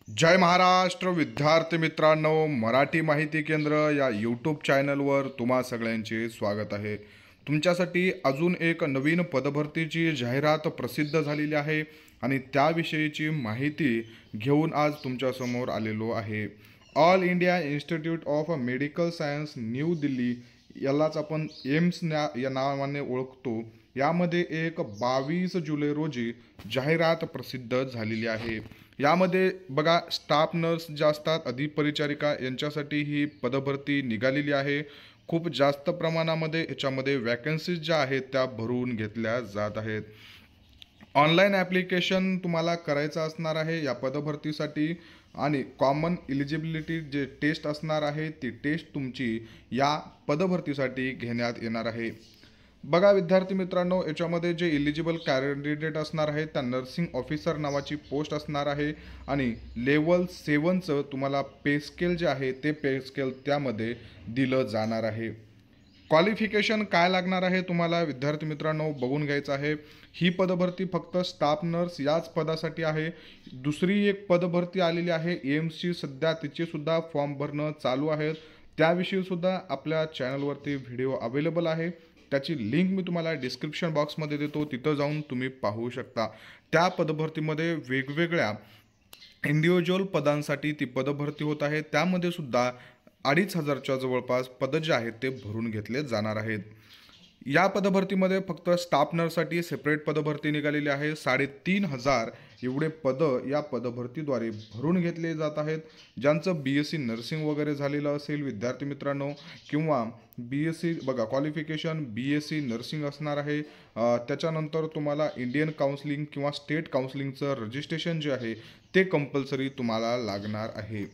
जय महाराष्ट्र विद्यार्थी मित्रांनो, मराठी माहिती केंद्र या यूट्यूब चॅनलवर तुम्हा सगळ्यांचे स्वागत आहे। तुमच्यासाठी अजून एक नवीन पदभरतीची जाहिरात प्रसिद्ध झालेली आहे आणि त्याविषयीची माहिती घेऊन आज तुमच्यासमोर आलेलो आहे। All India institute of medical science new Delhi, यालाच आपण एम्स या नावाने ओळखतो, यामध्ये एक 22 जुलै रोजी जाहिरात प्रसिद्ध झालेली आहे। यामध्ये बघा, स्टाफ नर्स ज्या असतात, अधिपरिचारिका, यांच्यासाठी ही पदभरती निघालेली आहे। खूप जास्त प्रमाणामध्ये याच्यामध्ये वॅकन्सीज ज्या आहेत त्या भरून घेतल्या जात आहेत। ऑनलाईन ॲप्लिकेशन तुम्हाला करायचं असणार आहे या पदभरतीसाठी आणि कॉमन इलिजिबिलिटी जे टेस्ट असणार आहे ती टेस्ट तुमची या पदभरतीसाठी घेण्यात येणार आहे। बघा विद्यार्थी मित्रांनो, याच्यामध्ये जे इलिजिबल कॅन्डिडेट असणार आहे त्या नर्सिंग ऑफिसर नावाची पोस्ट असणार आहे आणि लेवल 7चं तुम्हाला पे स्केल जे आहे ते पे स्केल त्यामध्ये दिलं जाणार आहे। क्वालिफिकेशन काय लागणार आहे तुम्हाला विद्यार्थी मित्रांनो बघून घ्यायचं आहे। ही पदभरती फक्त स्टाफ नर्स याच पदासाठी आहे। दुसरी एक पदभरती आलेली आहे एम्सची, सध्या तिचे सुद्धा फॉर्म भरणं चालू आहे। त्याविषयी सुद्धा आपल्या चॅनलवरती व्हिडिओ अवेलेबल आहे, त्याची लिंक मी तुम्हाला डिस्क्रिप्शन बॉक्समध्ये देतो, तिथं जाऊन तुम्ही पाहू शकता। त्या पदभरतीमध्ये वेगवेगळ्या इंडिव्हिज्युअल पदांसाठी ती पदभरती होत आहे, त्यामध्ये सुद्धा 2500च्या जवळपास पद जे आहेत ते भरून घेतले जाणार आहेत। या पदभरतीमध्ये फक्त स्टाफ नर्ससाठी सेपरेट पदभरती निघालेली आहे। 3500 एवढे पद या पदभरतीद्वारे भरून घेतले जात आहेत। ज्यांचं BSc नर्सिंग वगैरे झालेलं असेल विद्यार्थी मित्रांनो, किंवा BSc बघा क्वालिफिकेशन BSc नर्सिंग असणार आहे। त्याच्यानंतर तुम्हाला इंडियन काउन्सिलिंग किंवा स्टेट काउन्सिलिंगचं रजिस्ट्रेशन जे आहे ते कंपल्सरी तुम्हाला लागणार आहे।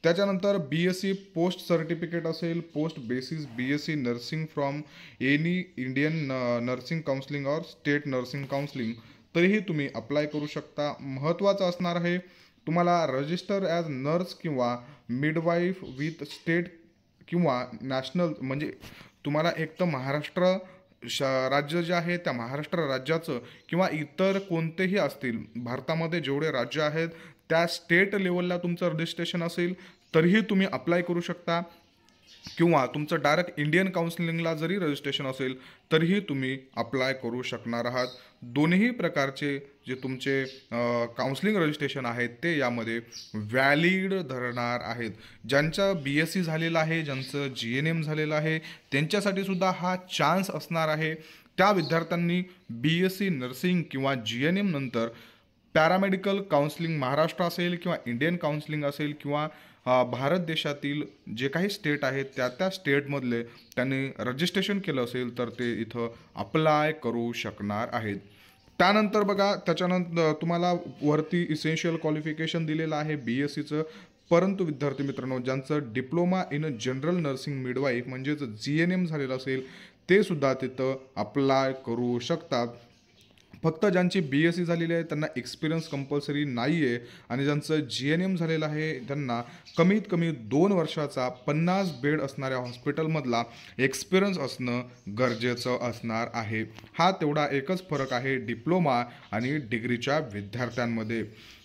त्याच्यानंतर BSc पोस्ट सर्टिफिकेट असेल, post basis BSc nursing from any Indian nursing counselling और स्टेट नर्सिंग काउन्सिलिंग, तरीही तुम्ही अप्लाय करू शकता। महत्त्वाचं असणार आहे तुम्हाला रजिस्टर ॲज नर्स किंवा मिडवाईफ विथ स्टेट किंवा नॅशनल, म्हणजे तुम्हाला एक तर महाराष्ट्र राज्य जे आहे त्या महाराष्ट्र राज्याचं किंवा इतर कोणतेही असतील भारतामध्ये जेवढे राज्य आहेत त्या स्टेट लेवलला तुमचं रजिस्ट्रेशन असेल तरीही तुम्ही अप्लाय करू शकता, किंवा तुमचं डायरेक्ट इंडियन काउन्सिलिंगला जरी रजिस्ट्रेशन असेल तरीही तुम्ही अप्लाय करू शकणार आहात। दोन्ही प्रकारचे जे तुमचे काउन्सिलिंग रजिस्ट्रेशन आहेत ते यामध्ये व्हॅलिड धरणार आहेत। ज्यांचं BSc झालेलं आहे, ज्यांचं GNM झालेलं आहे त्यांच्यासाठी सुद्धा हा चान्स असणार आहे। त्या विद्यार्थ्यांनी BSc नर्सिंग किंवा GNM नंतर पॅरामेडिकल काउन्सिलिंग महाराष्ट्र असेल किंवा इंडियन काउन्सिलिंग असेल किंवा भारत देशातील जे काही स्टेट आहेत त्या स्टेटमधले त्यांनी रजिस्ट्रेशन केलं असेल तर ते इथं अप्लाय करू शकणार आहेत। त्यानंतर बघा, त्याच्यानंतर तुम्हाला वरती इसेन्शियल क्वालिफिकेशन दिलेलं आहे BScचं, परंतु विद्यार्थी मित्रांनो ज्यांचं diploma in general nursing midwife म्हणजेच GNM झालेलं असेल ते सुद्धा तिथं अप्लाय करू शकतात। फक्त ज्यांची BSc झालेली आहे त्यांना एक्सपिरियन्स कंपल्सरी नाही आहे, आणि ज्यांचं GNM झालेलं आहे त्यांना कमीत कमी 2 वर्षाचा 50 बेड असणाऱ्या हॉस्पिटलमधला एक्सपिरियन्स असणं गरजेचं असणार आहे। हा तेवढा एकच फरक आहे डिप्लोमा आणि डिग्रीच्या विद्यार्थ्यांमध्ये।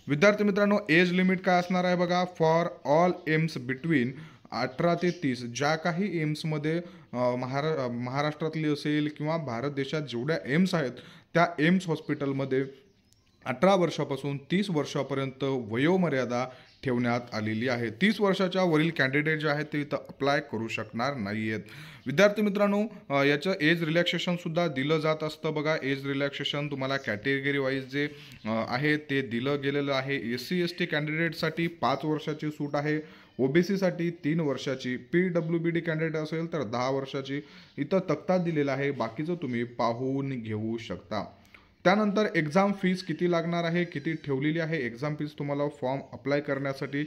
विद्यार्थी मित्रांनो, एज लिमिट काय असणार आहे बघा, फॉर ऑल एम्स बिटवीन 18 ते 30, ज्या काही एम्समध्ये महाराष्ट्रातली असेल किंवा भारत देशात जेवढ्या एम्स आहेत त्या एम्स हॉस्पिटलमध्ये 18 वर्षापासून 30 वर्षापर्यंत वयोमर्यादा ठेवण्यात आलेली आहे। 30 वर्षाच्या वरील कॅन्डिडेट जे आहेत ते इथं अप्लाय करू शकणार नाही आहेत। विद्यार्थी मित्रांनो, याचं एज रिलॅक्सेशनसुद्धा दिलं जात असतं बघा। एज रिलॅक्सेशन तुम्हाला कॅटेगरी वाईज जे आहे ते दिलं गेलेलं आहे। SC ST कॅन्डिडेटसाठी 5 वर्षाची सूट आहे, OBC साठी 3 वर्षाची, PWBD कॅन्डिडेट असेल तर 10 वर्षाची इथं तक्ता दिलेला आहे, बाकीचं तुम्ही पाहून घेऊ शकता। त्यानंतर एक्झाम फीस किती लागणार आहे, किती ठेवलेली आहे एक्झाम फीस तुम्हाला फॉर्म अप्लाय करण्यासाठी,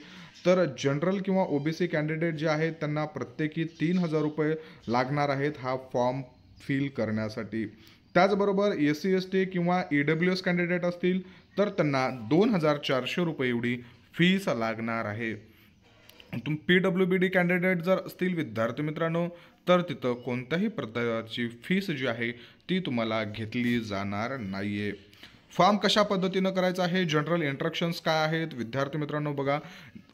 तर जनरल किंवा OBC कॅन्डिडेट जे आहेत त्यांना प्रत्येकी 3000 रुपये लागणार आहेत हा फॉर्म फिल करण्यासाठी। त्याचबरोबर SC ST किंवा EWS कॅन्डिडेट असतील तर त्यांना 2400 रुपये एवढी फीस लागणार आहे। PWBD कॅन्डिडेट जर असतील विद्यार्थी मित्रांनो तर तिथं कोणत्याही प्रकारची फीस जी आहे ती तुम्हाला घेतली जाणार नाहीये। फॉर्म कशा पद्धतीनं करायचा आहे, जनरल इंस्ट्रक्शन्स काय आहेत. विद्यार्थी मित्रांनो बघा,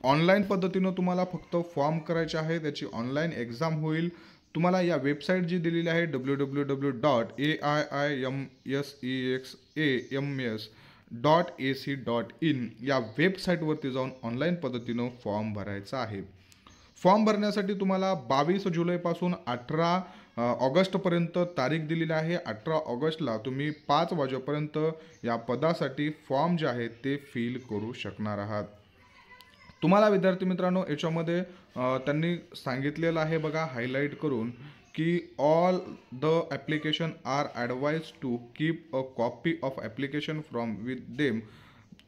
ऑनलाईन पद्धतीनं तुम्हाला फक्त फॉर्म करायचे आहे. त्याची ऑनलाईन एक्झाम होईल. तुम्हाला या वेबसाईट जी दिलेली आहे www.aiimsex.ac.in या वेबसाईटवरती जाऊन ऑनलाईन पद्धतीनं फॉर्म भरायचा आहे. फॉर्म भरण्यासाठी तुम्हाला 22 जुलैपासून 18 ऑगस्टपर्यंत तारीख दिलेली आहे. 18 ऑगस्टला तुम्ही 5 वाजेपर्यंत या पदासाठी फॉर्म जे आहे ते फिल करू शकणार आहात. तुम्हाला विद्यार्थी मित्रांनो याच्यामध्ये त्यांनी सांगितलेलं आहे बघा हायलाईट करून की all the application are advise to keep a copy of application from with them.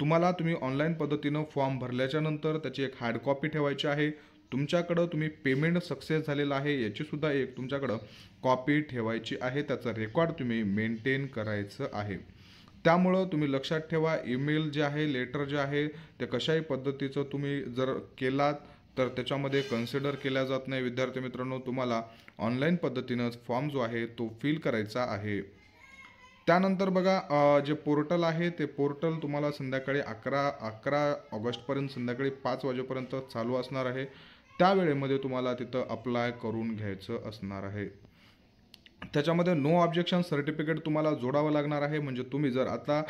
तुम्ही ऑनलाईन पद्धतीनं फॉर्म भरल्याच्या नंतर त्याची एक हार्ड कॉपी ठेवायची आहे. तुमच्याकडं तुम्ही पेमेंट सक्सेस झालेलं आहे याचीसुद्धा एक तुमच्याकडं कॉपी ठेवायची आहे. त्याचं रेकॉर्ड तुम्ही मेंटेन करायचं आहे. त्यामुळं तुम्ही लक्षात ठेवा, ईमेल जे आहे, लेटर जे आहे ते कशाही पद्धतीचं तुम्ही जर केलात तर त्याच्यामध्ये कन्सिडर केल्या जात नाही. विद्यार्थी मित्रांनो, तुम्हाला ऑनलाईन पद्धतीनंच फॉर्म जो आहे तो फिल करायचा आहे. त्यानंतर बघा, जे पोर्टल आहे ते पोर्टल तुम्हाला संध्याकाळी 11 ऑगस्टपर्यंत संध्याकाळी 5 वाजेपर्यंत चालू असणार आहे. त्या वेळेमध्ये तुम्हाला तिथं अप्लाय करून घ्यायचं असणार आहे. त्याच्यामध्ये नो ऑब्जेक्शन सर्टिफिकेट तुम्हाला जोडावं लागणार आहे. म्हणजे तुम्ही जर आता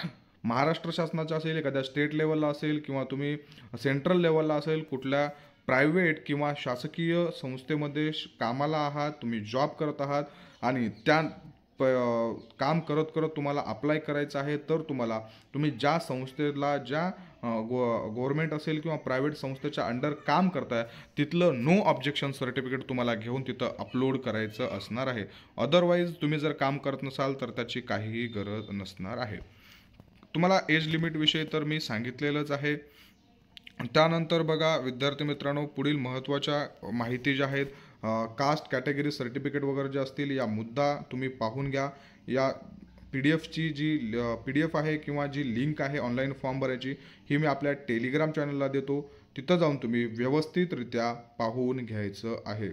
महाराष्ट्र शासनाचा असेल, एखाद्या स्टेट लेवलला असेल किंवा तुम्ही सेंट्रल लेवलला असेल, कुठल्या प्रायव्हेट किंवा शासकीय संस्थेमध्ये कामाला आहात, तुम्ही जॉब करत आहात आणि काम करत करत तुम्हाला अप्लाय करायचं आहे, तर तुम्ही ज्या संस्थेला ज्या गव्हर्नमेंट असेल किंवा प्रायव्हेट संस्थेच्या अंडर काम करताय तिथलं नो ऑब्जेक्शन सर्टिफिकेट तुम्हाला घेऊन तिथं अपलोड करायचं असणार आहे. अदरवाईज तुम्ही जर काम करत नसाल तर त्याची काहीही गरज नसणार आहे. तुम्हाला एज लिमिटविषयी तर मी सांगितलेलंच आहे. त्यानंतर बघा विद्यार्थी मित्रांनो, पुढील महत्त्वाच्या माहिती ज्या आहेत, कास्ट कॅटेगरी सर्टिफिकेट वगैरे जे असतील या मुद्दा तुम्ही पाहून घ्या. या PDF आहे किंवा जी लिंक आहे ऑनलाईन फॉर्म भरायची, ही मी आपल्या टेलिग्राम चॅनलला देतो. तिथं जाऊन तुम्ही व्यवस्थितरित्या पाहून घ्यायचं आहे.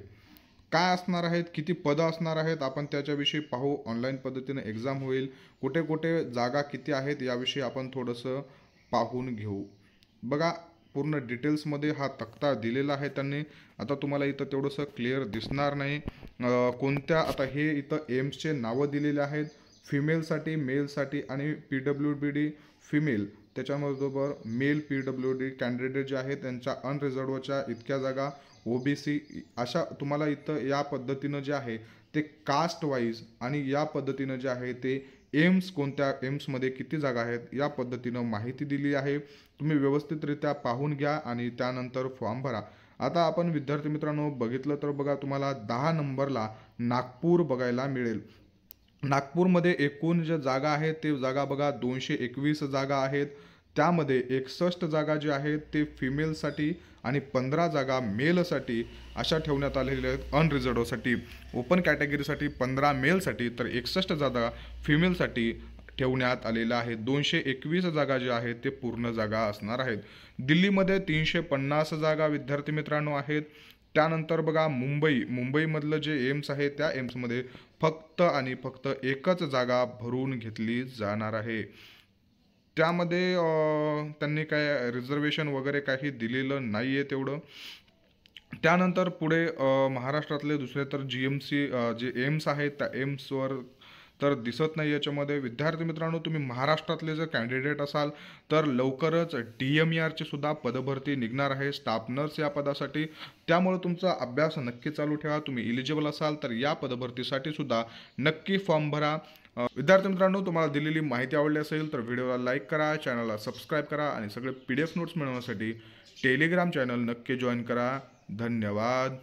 काय असणार आहेत, किती पदं असणार आहेत, आपण त्याच्याविषयी पाहू. ऑनलाईन पद्धतीने एक्झाम होईल, कुठे कुठे जागा किती आहेत याविषयी आपण थोडंसं पाहून घेऊ. बघा, पूर्ण डिटेल्समध्ये हा तक्ता दिलेला आहे त्यांनी. आता तुम्हाला इथं तेवढंसं क्लिअर दिसणार नाही. कोणत्या आता हे इथं एम्सचे नावं दिलेले आहेत. फिमेलसाठी, मेलसाठी आणि PWD फिमेल, त्याच्याबरोबर मेल PWD कॅन्डिडेट जे आहेत त्यांच्या अनरिझर्वच्या इतक्या जागा, OBC अशा तुम्हाला इथं या पद्धतीनं जे आहे ते कास्ट वाईज आणि या पद्धतीनं जे आहे ते कोणत्या एम्समध्ये किती जागा आहेत या पद्धतीनं माहिती दिली आहे. तुम्ही व्यवस्थितरित्या पाहून घ्या आणि त्यानंतर फॉर्म भरा. आता आपण विद्यार्थी मित्रांनो बघितलं तर बघा, तुम्हाला 10 नंबरला नागपूर बघायला मिळेल. नागपूरमध्ये एकूण ज्या जागा आहेत ते जागा बघा 221 जागा आहेत. त्यामध्ये 61 जागा जे आहेत ते फिमेलसाठी आणि 15 जागा मेलसाठी अशा ठेवण्यात आलेल्या आहेत. अनरिझर्वसाठी, ओपन कॅटेगरीसाठी 15 मेलसाठी तर 61 जागा फिमेलसाठी ठेवण्यात आलेल्या आहेत. 221 जागा ज्या आहेत ते पूर्ण जागा असणार आहेत. दिल्लीमध्ये 350 जागा विद्यार्थी मित्रांनो आहेत. त्यानंतर बघा मुंबईमधलं जे एम्स आहे त्या एम्समध्ये फक्त आणि फक्त एकच जागा भरून घेतली जाणार आहे. त्यामध्ये त्यांनी काय रिझर्वेशन वगैरे काही दिलेलं नाही आहे तेवढं. त्यानंतर पुढे महाराष्ट्रातले दुसरे तर GMC जे एम्स आहेत त्या एम्सवर तर दिसत नाही याच्यामध्ये. विद्यार्थी मित्रांनो, तुम्ही महाराष्ट्रातले जर कॅन्डिडेट असाल तर लवकरच DMERची सुद्धा पदभरती निघणार आहे स्टाफ नर्स या पदासाठी. त्यामुळे तुमचा अभ्यास नक्की चालू ठेवा. तुम्ही इलिजिबल असाल तर या पदभरतीसाठी सुद्धा नक्की फॉर्म भरा. विद्यार्थी मित्रांनो, तुम्हाला दिलेली माहिती आवडली असेल तर व्हिडिओला लाईक करा, चॅनलला सबस्क्राईब करा आणि सगळे PDF नोट्स मिळवण्यासाठी टेलिग्राम चॅनल नक्की जॉईन करा. धन्यवाद.